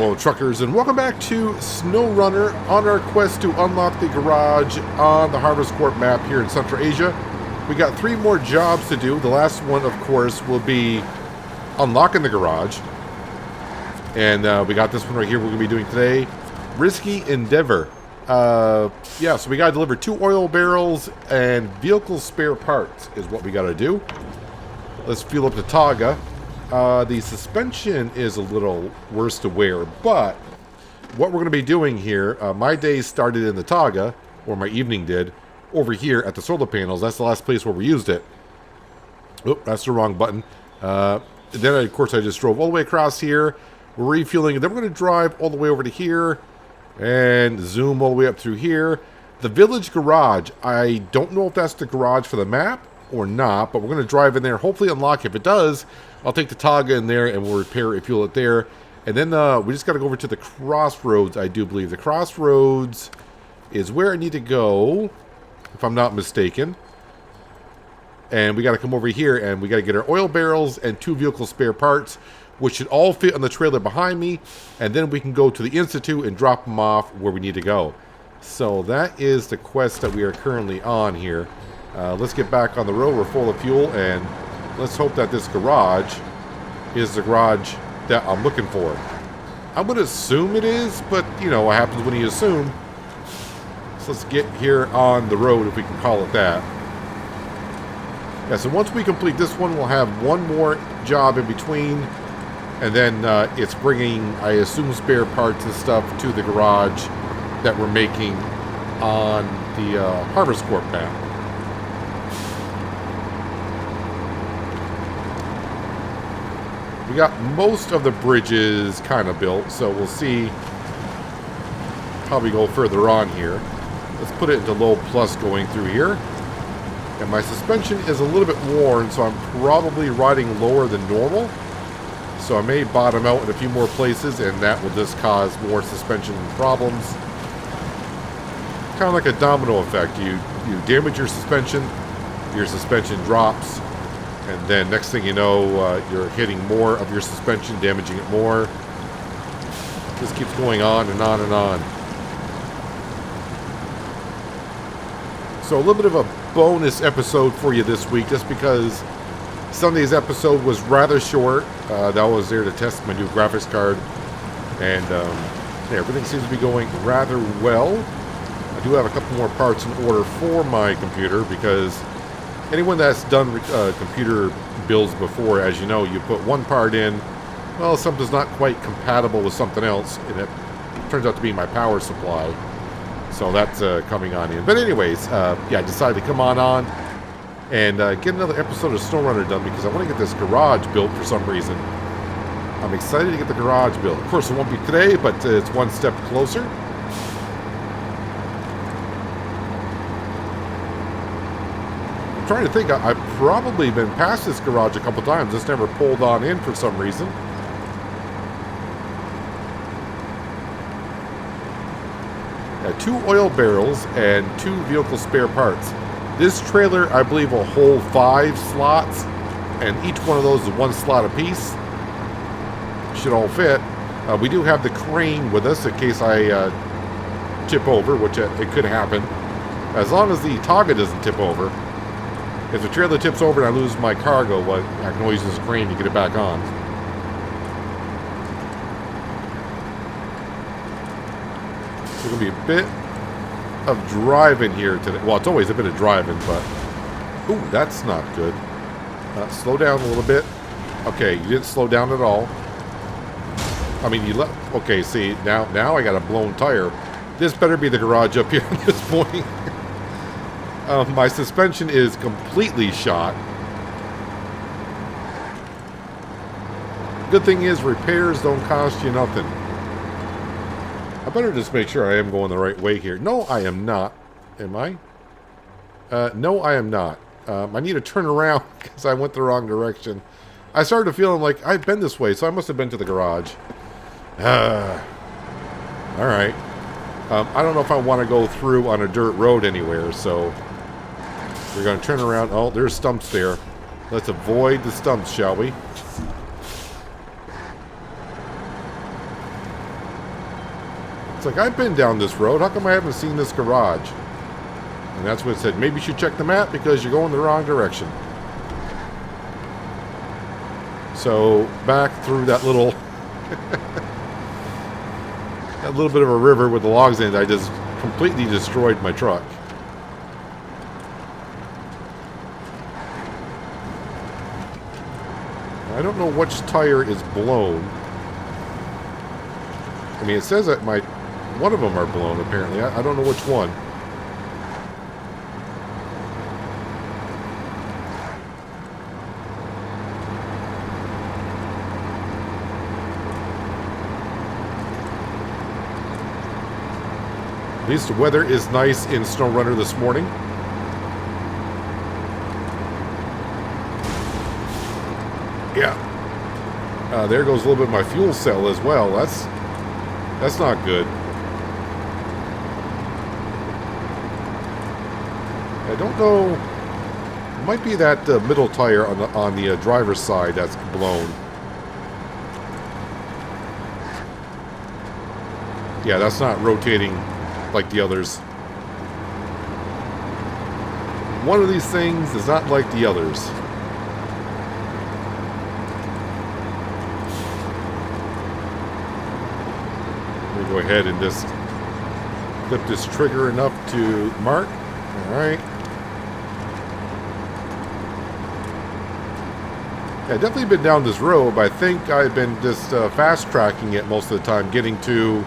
Hello truckers, and welcome back to SnowRunner on our quest to unlock the garage on the Harvestcorp map here in Central Asia. We got 3 more jobs to do. The last one, of course, will be unlocking the garage. And we got this one right here we're going to be doing today. Risky Endeavor. Yeah, so we got to deliver 2 oil barrels and vehicle spare parts is what we got to do. Let's fuel up the Taga. The suspension is a little worse to wear, but what we're going to be doing here, my day started in the Taga, or my evening did, over here at the solar panels. That's the last place where we used it. Oop, that's the wrong button. Then, of course, I just drove all the way across here. We're refueling, and then we're going to drive all the way over to here and zoom all the way up through here. The village garage, I don't know if that's the garage for the map or not, but we're going to drive in there, hopefully unlock. If it does, I'll take the Taga in there and we'll repair it, fuel it there. And then we just got to go over to the crossroads, I do believe. The crossroads is where I need to go, if I'm not mistaken. And we got to come over here and we got to get our oil barrels and 2 vehicle spare parts, which should all fit on the trailer behind me. And then we can go to the Institute and drop them off where we need to go. So that is the quest that we are currently on here. Let's get back on the road. We're full of fuel, and let's hope that this garage is the garage that I'm looking for. I'm going to assume it is, but you know what happens when you assume. So let's get here on the road, if we can call it that. Yeah, so once we complete this one, we'll have 1 more job in between, and then it's bringing, I assume, spare parts and stuff to the garage that we're making on the Harvestcorp map. We got most of the bridges kind of built, so we'll see how we go further on here. Let's put it into low plus going through here. And my suspension is a little bit worn, so I'm probably riding lower than normal. So I may bottom out in a few more places, and that will just cause more suspension problems. Kind of like a domino effect. You damage your suspension drops. And then next thing you know, you're hitting more of your suspension, damaging it more. This keeps going on and on and on. So a little bit of a bonus episode for you this week, just because Sunday's episode was rather short. That was there to test my new graphics card. And yeah, everything seems to be going rather well. I do have a couple more parts in order for my computer, because anyone that's done computer builds before, as you know, you put one part in, well, something's not quite compatible with something else, and it turns out to be my power supply. So that's coming on in. But anyways, yeah, I decided to come on and get another episode of SnowRunner done, because I want to get this garage built for some reason. I'm excited to get the garage built. Of course, it won't be today, but it's one step closer. I'm trying to think, I've probably been past this garage a couple times. It's never pulled on in for some reason. Yeah, 2 oil barrels and 2 vehicle spare parts. This trailer, I believe, will hold 5 slots, and each one of those is 1 slot apiece. Should all fit. We do have the crane with us in case I tip over, which it could happen. As long as the Taga doesn't tip over. If the trailer tips over and I lose my cargo, well, I can always use this crane to get it back on. It's going to be a bit of driving here today. Well, it's always a bit of driving, but... Ooh, that's not good. Slow down a little bit. Okay, you didn't slow down at all. I mean, you left... Okay, see, now I got a blown tire. This better be the garage up here at this point. My suspension is completely shot. Good thing is, repairs don't cost you nothing. I better just make sure I am going the right way here. No, I am not. Am I? No, I am not. I need to turn around because I went the wrong direction. I started feeling like I've been this way, so I must have been to the garage. Alright. I don't know if I want to go through on a dirt road anywhere, so... We're going to turn around. Oh, there's stumps there. Let's avoid the stumps, shall we? It's like, I've been down this road. How come I haven't seen this garage? And that's what it said. Maybe you should check the map because you're going the wrong direction. So back through that little that little bit of a river with the logs in it, I just completely destroyed my truck. I don't know which tire is blown. I mean, it says that one of them are blown, apparently. I don't know which one. At least the weather is nice in SnowRunner this morning. Yeah. There goes a little bit of my fuel cell as well. That's not good. I don't know. It might be that middle tire on the driver's side that's blown. Yeah, that's not rotating like the others. One of these things is not like the others. Let me go ahead and just clip this trigger enough to mark. Alright. Yeah, I've definitely been down this road, but I think I've been just fast tracking it most of the time, getting to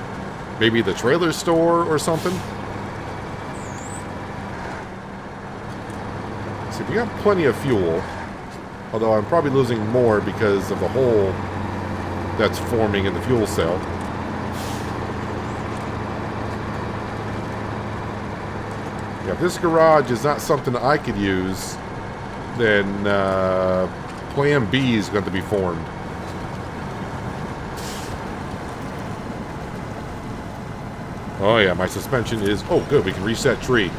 maybe the trailer store or something. See, we got plenty of fuel. Although I'm probably losing more because of the hole that's forming in the fuel cell. Yeah, if this garage is not something I could use, then Plan B is going to be formed. Oh yeah, my suspension is... Oh good, we can reach that tree.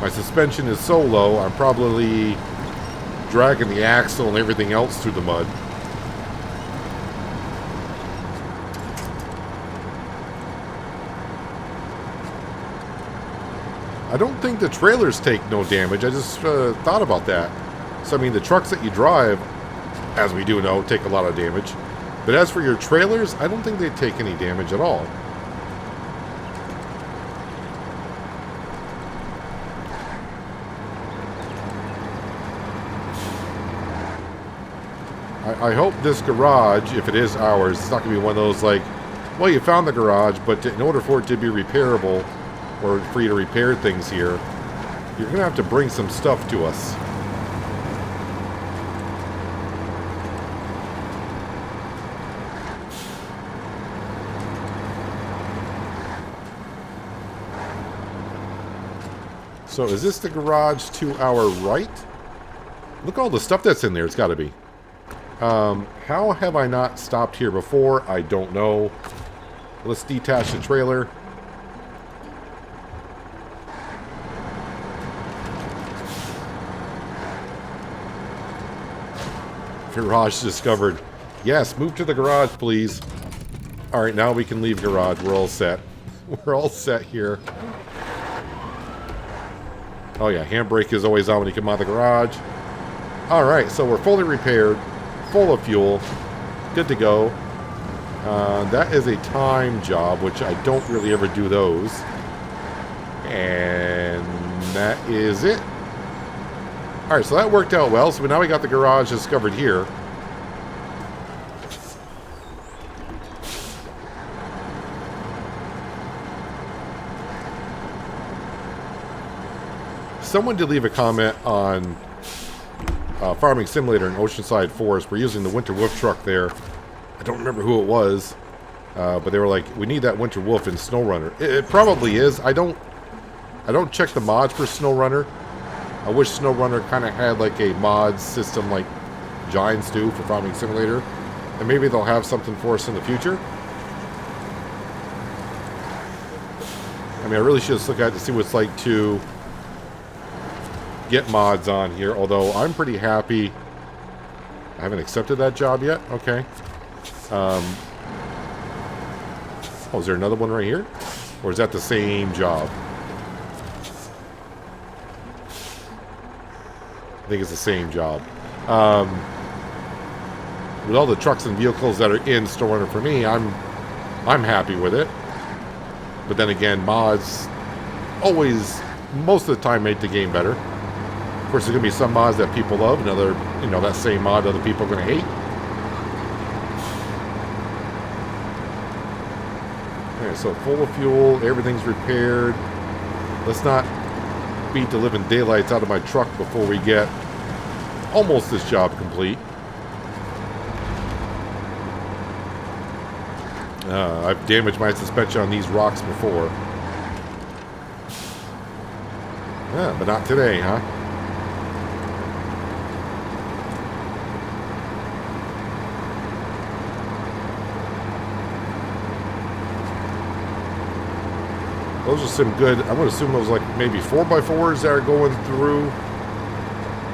My suspension is so low, I'm probably dragging the axle and everything else through the mud. I don't think the trailers take no damage. I just thought about that. So I mean, the trucks that you drive, as we do know, take a lot of damage. But as for your trailers, I don't think they take any damage at all. I hope this garage, if it is ours, it's not going to be one of those like, well, you found the garage, but in order for it to be repairable, or for you to repair things here, you're going to have to bring some stuff to us. So is this the garage to our right? Look at all the stuff that's in there. It's got to be. How have I not stopped here before? I don't know. Let's detach the trailer. Garage discovered. Yes, move to the garage, please. Alright, now we can leave garage. We're all set. We're all set here. Oh yeah, handbrake is always on when you come out of the garage. Alright, so we're fully repaired. Full of fuel. Good to go. That is a time job, which I don't really ever do those. And that is it. Alright, so that worked out well. So now we got the garage discovered here. Someone did leave a comment on Farming Simulator in Oceanside Forest. We're using the Winter Wolf truck there. I don't remember who it was, but they were like, we need that Winter Wolf in SnowRunner. It probably is. I don't check the mods for SnowRunner. I wish SnowRunner kind of had like a mod system like Giants do for Farming Simulator. And maybe they'll have something for us in the future. I mean, I really should just look at it to see what it's like to get mods on here, although I'm pretty happy. I haven't accepted that job yet. Okay. Oh, is there another one right here? Or is that the same job? I think it's the same job. With all the trucks and vehicles that are in SnowRunner for me, I'm happy with it. But then again, mods always, most of the time, make the game better. Of course, there's going to be some mods that people love, and other, you know, that same mod other people are going to hate. Alright, so full of fuel, everything's repaired. Let's not beat the living daylights out of my truck before we get almost this job complete. I've damaged my suspension on these rocks before. Yeah, but not today, huh? Those are some good, I'm going to assume those like maybe 4x4s that are going through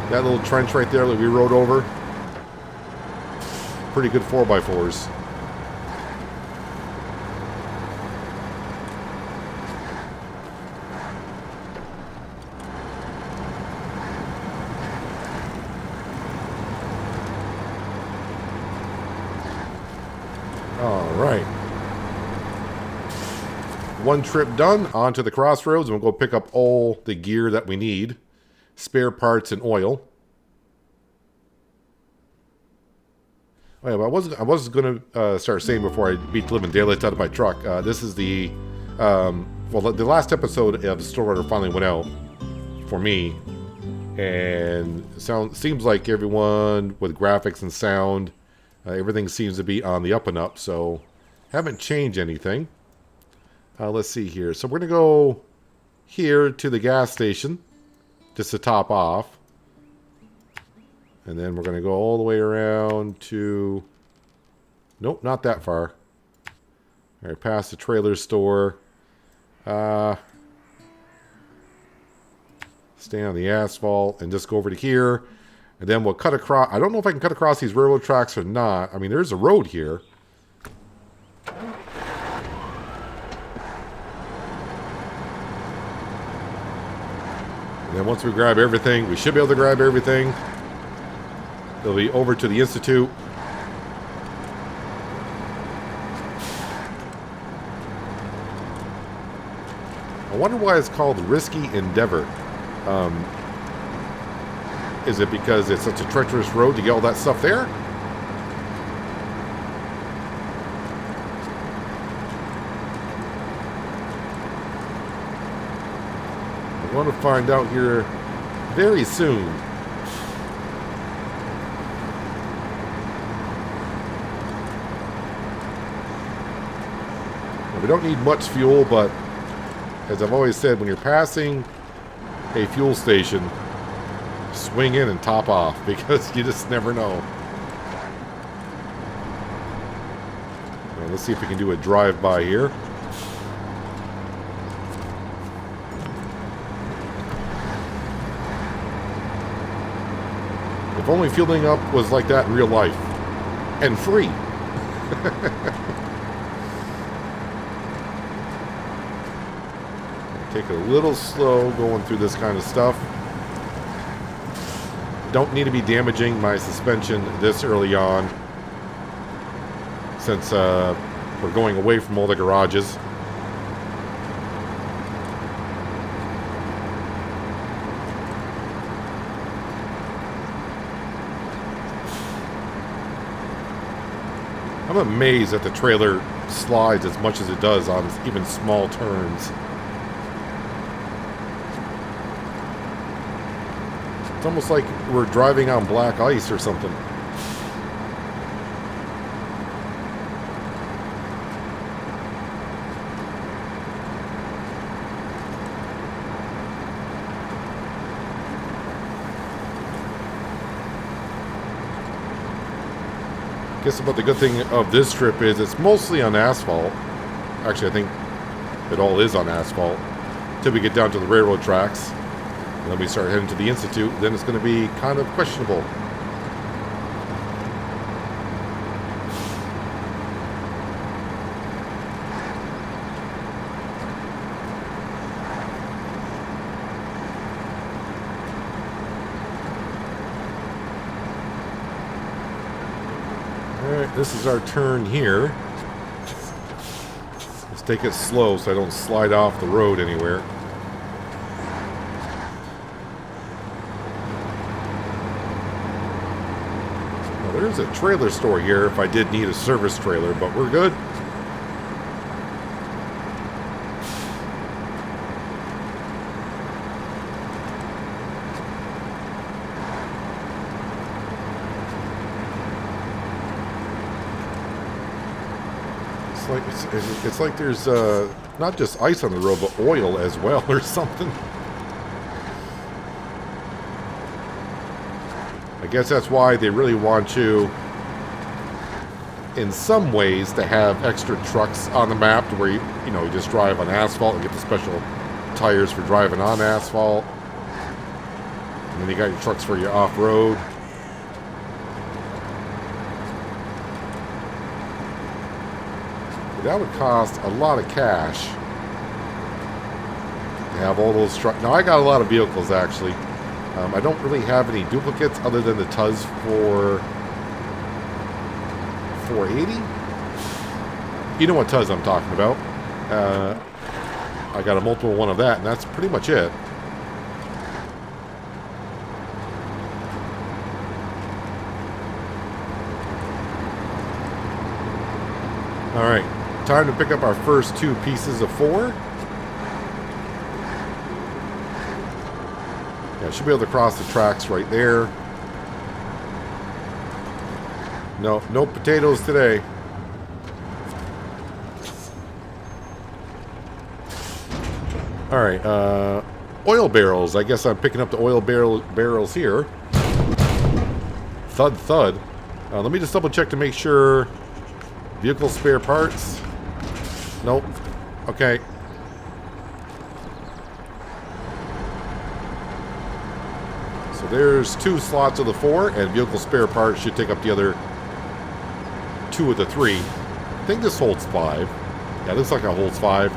that little trench right there that we rode over. Pretty good 4x4s. Alright. One trip done, on to the crossroads, and we'll go pick up all the gear that we need. Spare parts and oil. Oh yeah, but I was going to start saying before I beat the living daylights out of my truck. This is the... well, the last episode of the SnowRunner finally went out for me. And seems like everyone with graphics and sound, everything seems to be on the up and up. So, haven't changed anything. Let's see here. So we're going to go here to the gas station just to top off. And then we're going to go all the way around to... Nope, not that far. All right, past the trailer store. Stay on the asphalt and just go over to here. And then we'll cut across... I don't know if I can cut across these railroad tracks or not. I mean, there's a road here. And then once we grab everything, we should be able to grab everything. They'll be over to the Institute. I wonder why it's called Risky Endeavor. Is it because it's such a treacherous road to get all that stuff there? I want to find out here very soon. We don't need much fuel, but as I've always said, when you're passing a fuel station, swing in and top off, because you just never know. Well, let's see if we can do a drive-by here. If only fueling up was like that in real life. And free. Take it a little slow going through this kind of stuff. Don't need to be damaging my suspension this early on, since we're going away from all the garages. I'm amazed that the trailer slides as much as it does on even small turns. It's almost like we're driving on black ice or something. I guess about the good thing of this trip is it's mostly on asphalt. Actually, I think it all is on asphalt. Until we get down to the railroad tracks. And then we start heading to the Institute. Then it's going to be kind of questionable. Alright, this is our turn here. Let's take it slow so I don't slide off the road anywhere. Well, there's a trailer store here if I did need a service trailer, but we're good. It's like there's not just ice on the road, but oil as well or something. I guess that's why they really want you, in some ways, to have extra trucks on the map to where you just drive on asphalt and get the special tires for driving on asphalt. And then you got your trucks for your off-road. That would cost a lot of cash to have all those trucks. Now, I got a lot of vehicles, actually. I don't really have any duplicates other than the Tuz for 480. You know what Tuz I'm talking about. I got a multiple one of that, and that's pretty much it. All right. Time to pick up our first 2 pieces of 4. Yeah, I should be able to cross the tracks right there. No potatoes today. Alright, oil barrels. I guess I'm picking up the oil barrels here. Thud, thud. Let me just double check to make sure. Vehicle spare parts. Nope. Okay. So there's 2 slots of the 4, and vehicle spare parts should take up the other 2 of the 3. I think this holds 5. Yeah, it looks like it holds 5.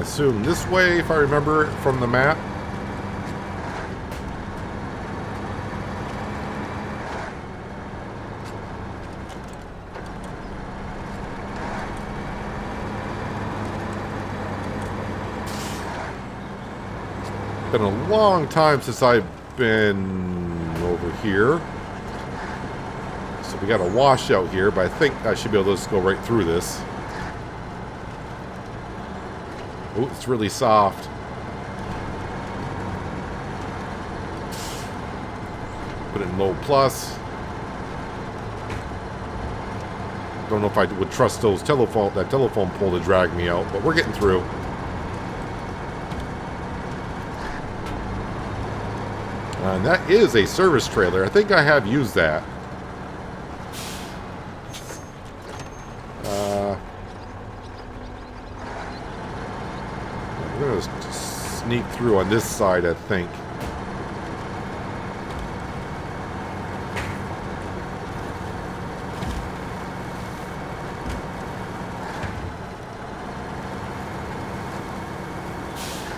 Assume this way, if I remember from the map. Been a long time since I've been over here. So we got a washout here, but I think I should be able to just go right through this. Oh, it's really soft. Put it in low plus. Don't know if I would trust that telephone pole to drag me out, but we're getting through. And that is a service trailer. I think I have used that. I'm going to sneak through on this side, I think.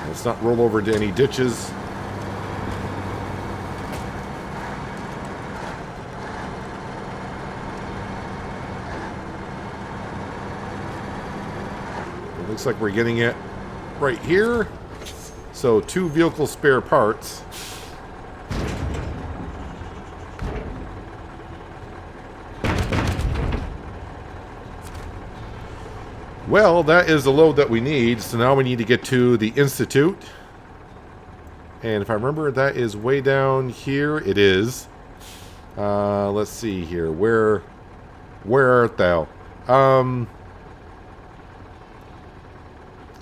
Let's not roll over into any ditches. It looks like we're getting it right here. So 2 vehicle spare parts. Well, that is the load that we need. So now we need to get to the Institute. And if I remember, that is way down here. It is. Let's see here. Where art thou?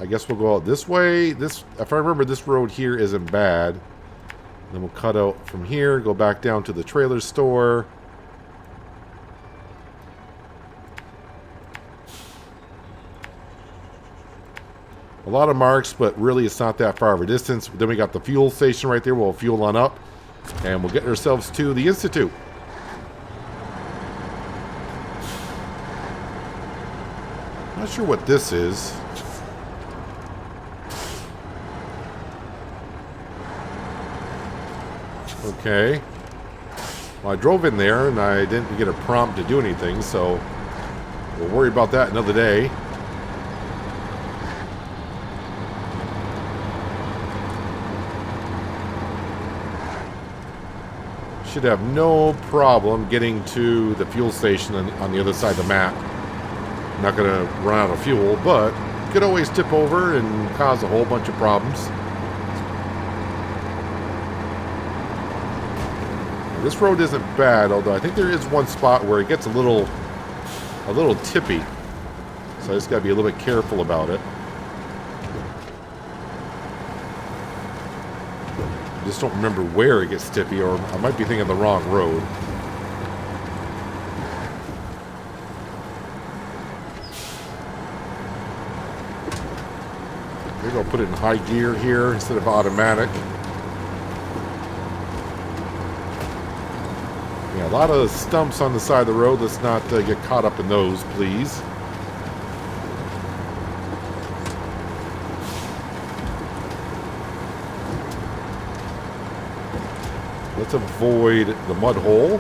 I guess we'll go out this way. If I remember, this road here isn't bad. Then we'll cut out from here, go back down to the trailer store. A lot of marks, but really it's not that far of a distance. Then we got the fuel station right there. We'll fuel on up. And we'll get ourselves to the Institute. Not sure what this is. Okay. Well, I drove in there and I didn't get a prompt to do anything, so we'll worry about that another day. Should have no problem getting to the fuel station on the other side of the map. Not going to run out of fuel, but could always tip over and cause a whole bunch of problems. This road isn't bad, although I think there is one spot where it gets a little tippy. So I just got to be a little bit careful about it. I just don't remember where it gets tippy, or I might be thinking of the wrong road. Maybe I'll put it in high gear here instead of automatic. Yeah, a lot of stumps on the side of the road. Let's not get caught up in those, please. Let's avoid the mud hole.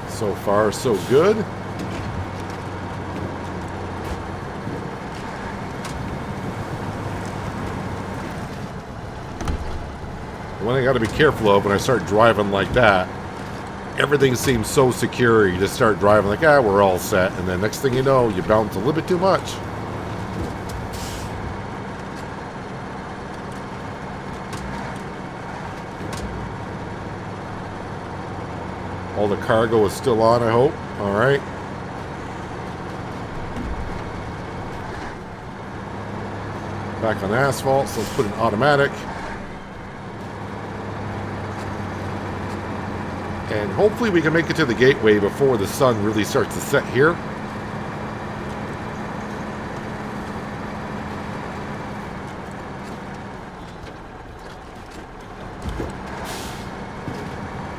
So far, so good. The one thing I got to be careful of when I start driving like that, everything seems so secure. You just start driving like, ah, we're all set. And then next thing you know, you bounce a little bit too much. All the cargo is still on, I hope. All right. Back on asphalt, so let's put an automatic. And hopefully we can make it to the gateway before the sun really starts to set here.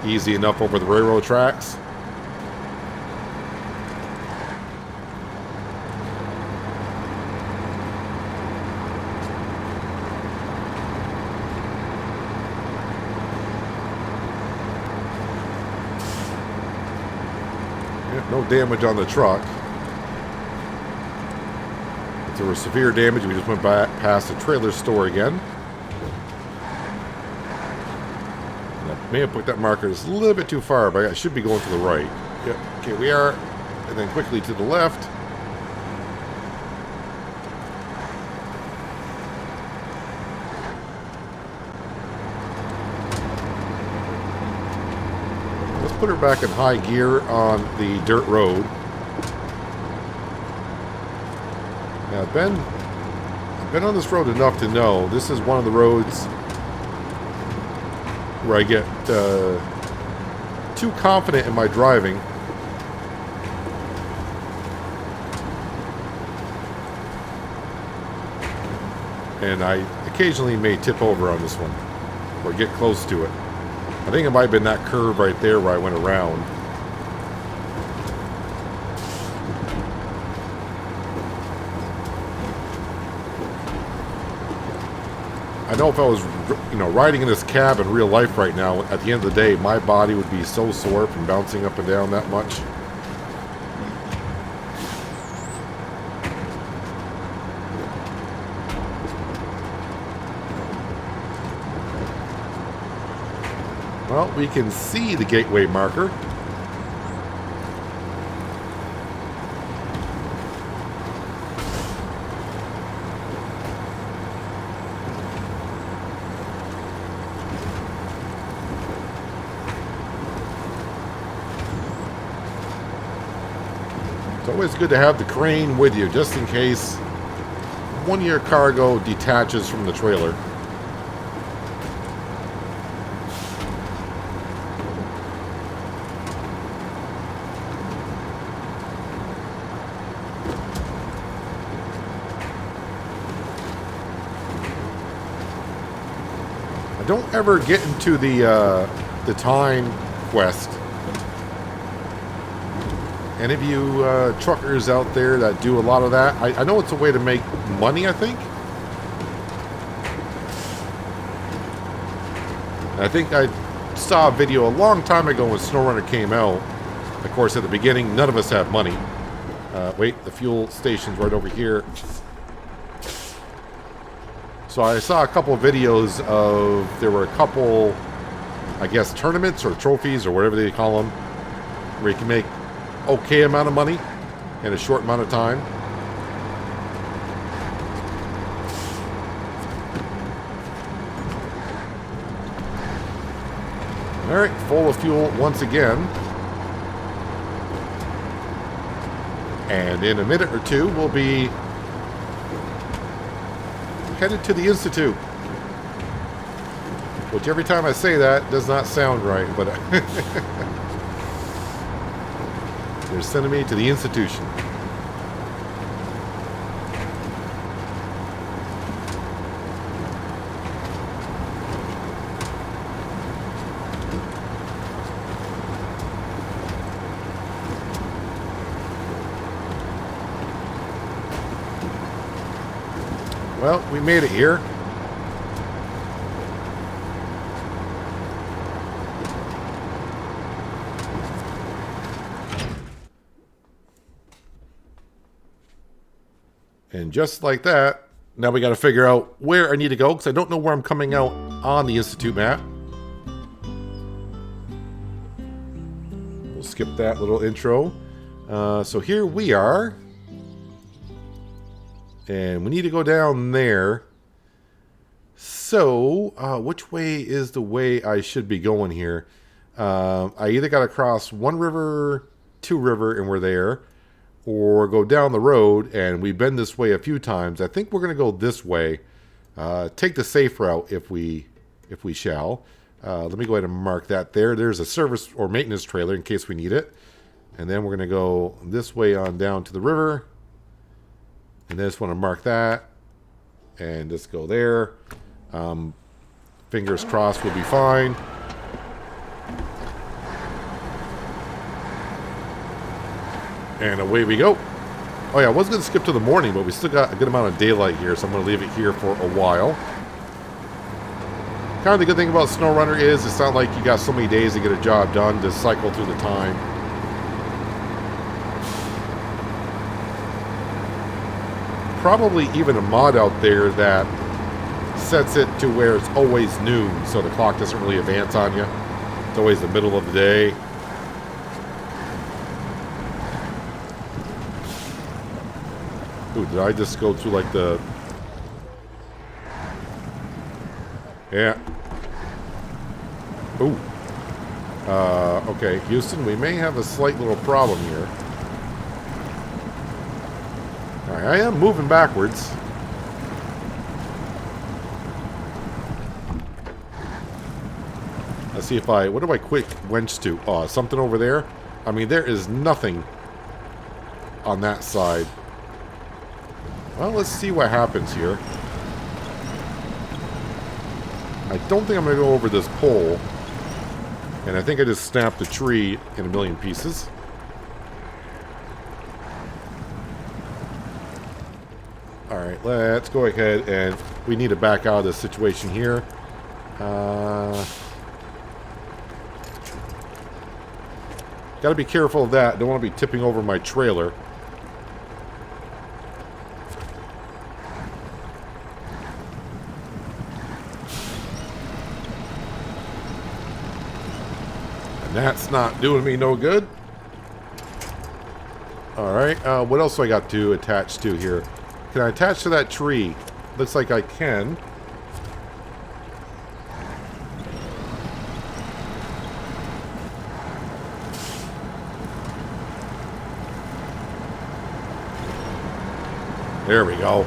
Easy enough over the railroad tracks. No damage on the truck. If there was severe damage, we just went back past the trailer store again. May have put that marker just a little bit too far, but I should be going to the right. Yep. Okay, we are. And then quickly to the left. Let's put her back in high gear on the dirt road. Now, I've been on this road enough to know this is one of the roads where I get too confident in my driving. And I occasionally may tip over on this one or get close to it. I think it might have been that curve right there where I went around. I know if I was, riding in this cab in real life right now, at the end of the day, my body would be so sore from bouncing up and down that much. Well, we can see the gateway marker. It's always good to have the crane with you, just in case one of your cargo detaches from the trailer. don't ever get into the time quest. Any of you truckers out there that do a lot of that, I know it's a way to make money, I think. I think I saw a video a long time ago when SnowRunner came out. Of course, at the beginning, none of us had money. Wait, the fuel station's right over here. So I saw a couple of videos of, there were a couple, I guess, tournaments or trophies or whatever they call them, where you can make okay amount of money in a short amount of time. Alright, full of fuel once again. And in a minute or two, we'll be headed to the Institute. Which every time I say that does not sound right, but they're sending me to the institution. Well, we made it here. And just like that, now we got to figure out where I need to go, because I don't know where I'm coming out on the Institute map. We'll skip that little intro. So here we are. And we need to go down there. So, which way is the way I should be going here? I either got to cross one river, two river, and we're there. Or go down the road, and we've been this way a few times. I think we're going to go this way. Take the safe route if we shall. Let me go ahead and mark that there. There's a service or maintenance trailer in case we need it. And then we're going to go this way on down to the river. And I just want to mark that. And just go there. Fingers crossed we'll be fine. And away we go. Oh yeah, I was going to skip to the morning, but we still got a good amount of daylight here, so I'm going to leave it here for a while. Kind of the good thing about SnowRunner is it's not like you got so many days to get a job done to cycle through the time. Probably even a mod out there that sets it to where it's always noon, so the clock doesn't really advance on you. It's always the middle of the day. Ooh, did I just go through like the... Yeah. Ooh. Okay, Houston, we may have a slight little problem here. Alright, I am moving backwards. Let's see if I... What do I quick wench to? Oh, something over there? I mean, there is nothing on that side. Well, let's see what happens here. I don't think I'm going to go over this pole. And I think I just snapped the tree in a million pieces. Alright, let's go ahead and... We need to back out of this situation here. Gotta be careful of that. Don't want to be tipping over my trailer. That's not doing me no good. Alright, what else do I got to attach to here? Can I attach to that tree? Looks like I can. There we go.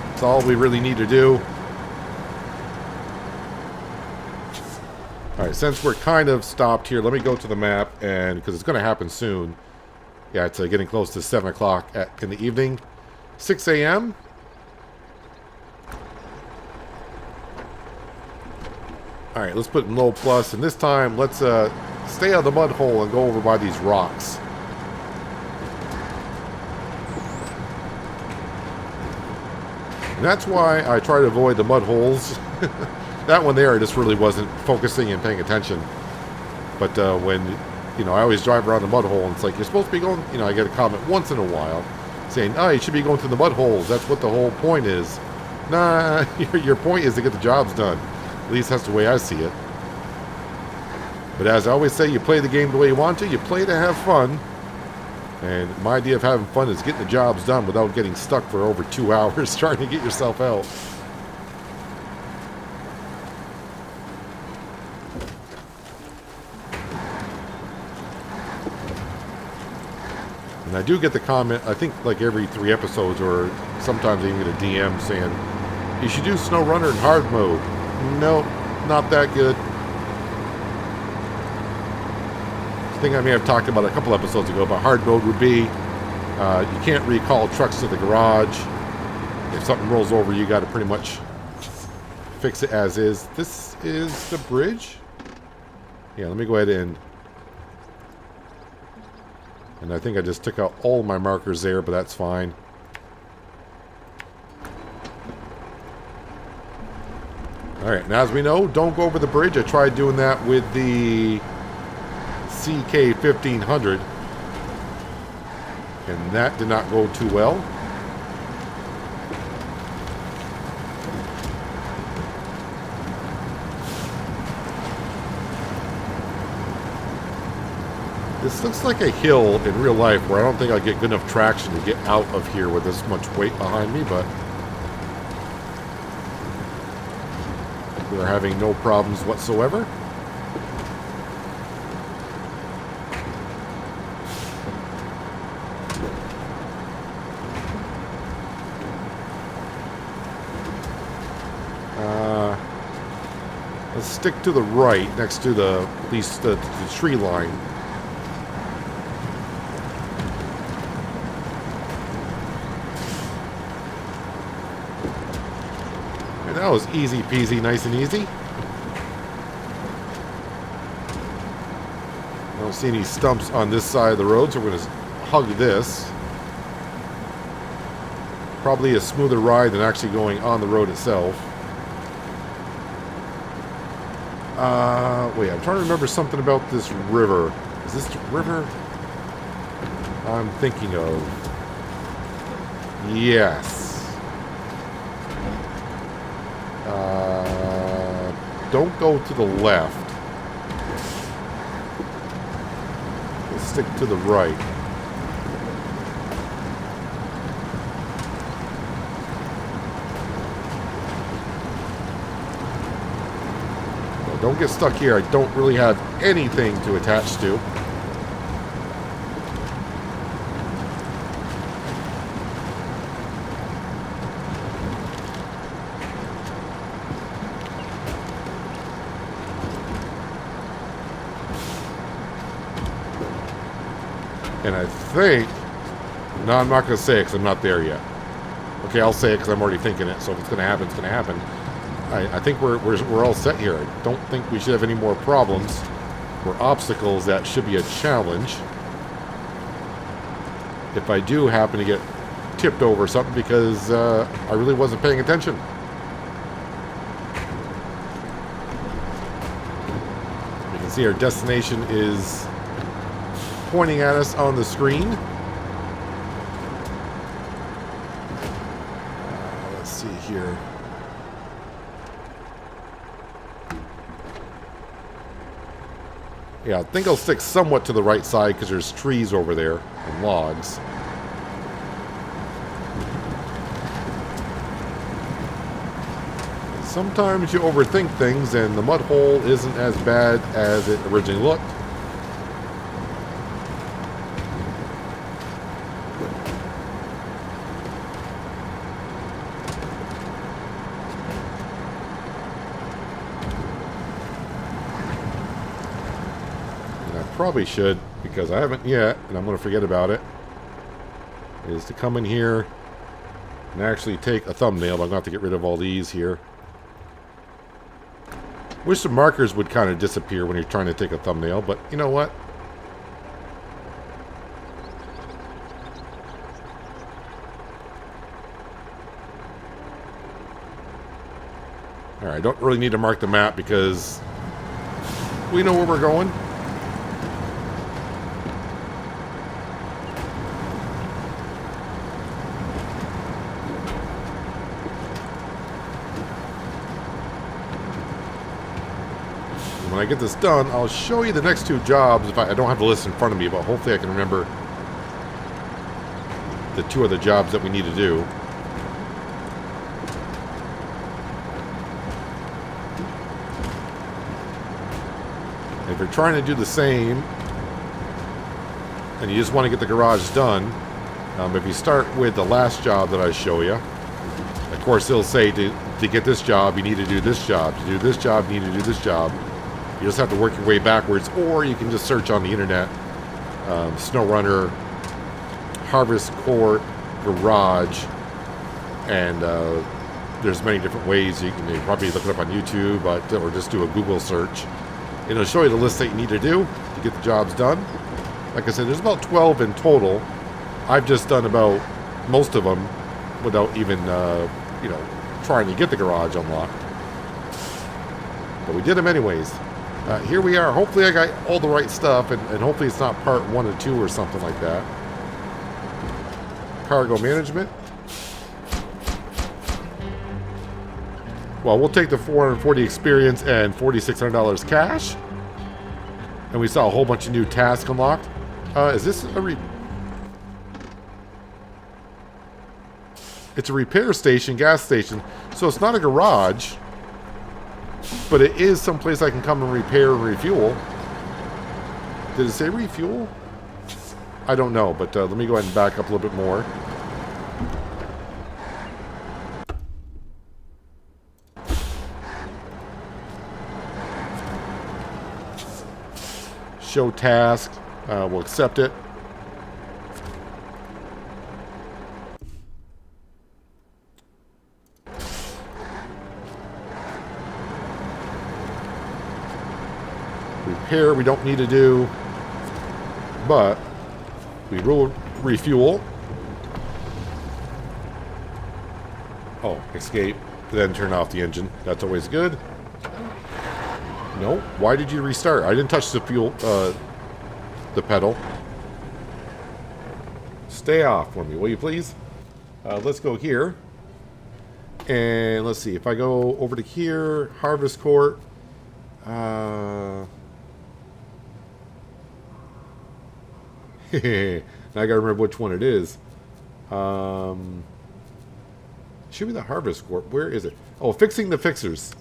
That's all we really need to do. Alright, since we're kind of stopped here, let me go to the map, and because it's going to happen soon. Yeah, it's getting close to 7 o'clock in the evening. 6 a.m. Alright, let's put in low plus, and this time let's stay out of the mud hole and go over by these rocks. And that's why I try to avoid the mud holes. That one there, I just really wasn't focusing and paying attention. But when, you know, I always drive around the mud hole, and it's like, you're supposed to be going, you know, I get a comment once in a while saying, oh, you should be going through the mud holes. That's what the whole point is. Nah, your point is to get the jobs done. At least that's the way I see it. But as I always say, you play the game the way you want to. You play to have fun. And my idea of having fun is getting the jobs done without getting stuck for over 2 hours trying to get yourself out. And I do get the comment, I think like every 3 episodes, or sometimes I even get a DM saying, you should do SnowRunner in hard mode. Nope, not that good. I think I may have talked about a couple episodes ago, but hard mode would be you can't recall trucks to the garage. If something rolls over, you got to pretty much fix it as is. This is the bridge. Yeah, let me go ahead and I think I just took out all my markers there, but that's fine. Alright, now as we know, don't go over the bridge. I tried doing that with the CK-1500, and that did not go too well. This looks like a hill in real life where I don't think I'll get good enough traction to get out of here with this much weight behind me, but we're having no problems whatsoever. Let's stick to the right next to at least the tree line. And that was easy peasy, nice and easy. I don't see any stumps on this side of the road, so we're going to hug this. Probably a smoother ride than actually going on the road itself. Wait, I'm trying to remember something about this river. Is this the river I'm thinking of? Yes. Don't go to the left. Let's stick to the right. Don't get stuck here. I don't really have anything to attach to. And I think... No, I'm not going to say it because I'm not there yet. Okay, I'll say it because I'm already thinking it. So if it's going to happen, it's going to happen. I think we're all set here. I don't think we should have any more problems or obstacles that should be a challenge. If I do happen to get tipped over something because I really wasn't paying attention. You can see our destination is pointing at us on the screen. Let's see here. Yeah, I think I'll stick somewhat to the right side because there's trees over there and logs. Sometimes you overthink things and the mud hole isn't as bad as it originally looked. Probably should, because I haven't yet, and I'm going to forget about it, is to come in here and actually take a thumbnail. I'm going to have to get rid of all these here. Wish the markers would kind of disappear when you're trying to take a thumbnail, but you know what? Alright, I don't really need to mark the map because we know where we're going. When I get this done, I'll show you the next two jobs. If I don't have the list in front of me, but hopefully I can remember the two other jobs that we need to do. And if you're trying to do the same, and you just want to get the garage done, if you start with the last job that I show you, of course it'll say to get this job, you need to do this job. To do this job, you need to do this job. You just have to work your way backwards, or you can just search on the internet, SnowRunner, Harvestcorp, garage, and there's many different ways. You can probably look it up on YouTube, or just do a Google search. It'll show you the list that you need to do to get the jobs done. Like I said, there's about 12 in total. I've just done about most of them without even, trying to get the garage unlocked. But we did them anyways. Here we are. Hopefully I got all the right stuff, and hopefully it's not part 1 or 2 or something like that. Cargo management. Well, we'll take the 440 experience and $4,600 cash. And we saw a whole bunch of new tasks unlocked. Is this a It's a repair station, gas station. So it's not a garage, but it is someplace I can come and repair and refuel. Did it say refuel? I don't know, but let me go ahead and back up a little bit more. Show task. We'll accept it. Repair we don't need to do, but we will refuel. Oh, escape, then turn off the engine. That's always good. No, why did you restart? I didn't touch the fuel, the pedal. Stay off for me, will you please? Let's go here. And let's see, if I go over to here, Harvestcorp. Now I gotta remember which one it is. Should be the Harvestcorp. Where is it? Oh, fixing the fixers.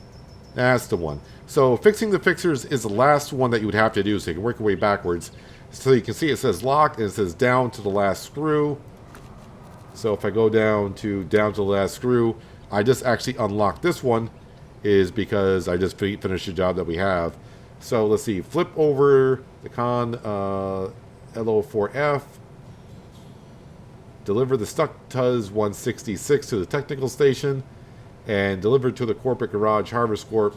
That's the one. So fixing the fixers is the last one that you would have to do, so you can work your way backwards. So you can see it says locked and it says down to the last screw. So if I go down to the last screw, I just actually unlocked this one, is because I just finished the job that we have. So let's see, flip over the con LO4F, deliver the stuck Tuz 166 to the technical station, and deliver to the corporate garage Harvestcorp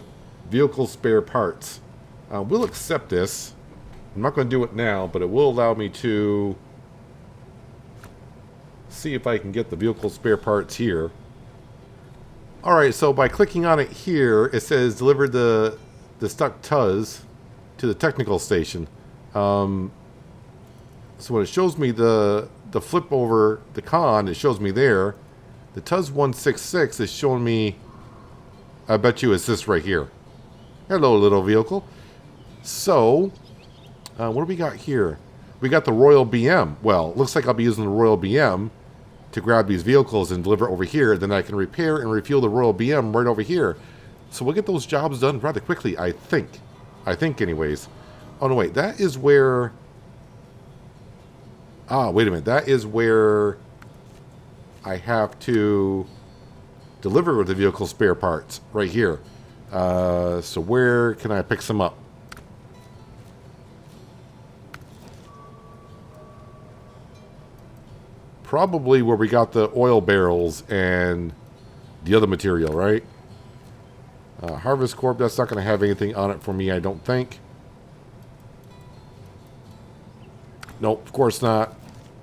vehicle spare parts. We'll accept this. I'm not going to do it now, but it will allow me to see if I can get the vehicle spare parts here. Alright, so by clicking on it here, it says deliver the stuck Tuz to the technical station. So when it shows me the flip over the con, it shows me there. The Tuz 166 is showing me, I bet you it's this right here. Hello, little vehicle. So, what do we got here? We got the Royal BM. Well, it looks like I'll be using the Royal BM to grab these vehicles and deliver over here. Then I can repair and refuel the Royal BM right over here. So we'll get those jobs done rather quickly, I think. I think anyways. Oh no, wait, that is where... Ah, wait a minute. That is where I have to deliver the vehicle spare parts. Right here. So where can I pick some up? Probably where we got the oil barrels and the other material, right? Harvestcorp, that's not going to have anything on it for me, I don't think. Nope, of course not.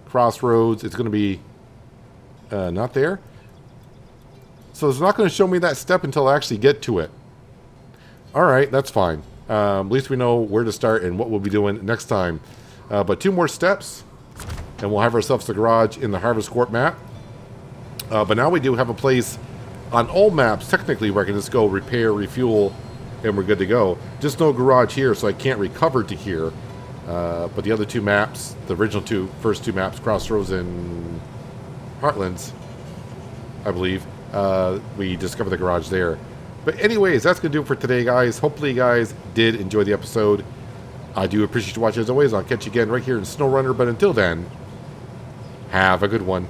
Crossroads, it's going to be not there. So it's not going to show me that step until I actually get to it. Alright, that's fine. At least we know where to start and what we'll be doing next time. But 2 more steps, and we'll have ourselves the garage in the Harvestcorp map. But now we do have a place on all maps, technically, where I can just go repair, refuel, and we're good to go. Just no garage here, so I can't recover to here. But the other 2 maps, the original first two maps, Crossroads and Heartlands, I believe, we discovered the garage there. But anyways, that's going to do it for today, guys. Hopefully you guys did enjoy the episode. I do appreciate you watching as always. I'll catch you again right here in SnowRunner. But until then, have a good one.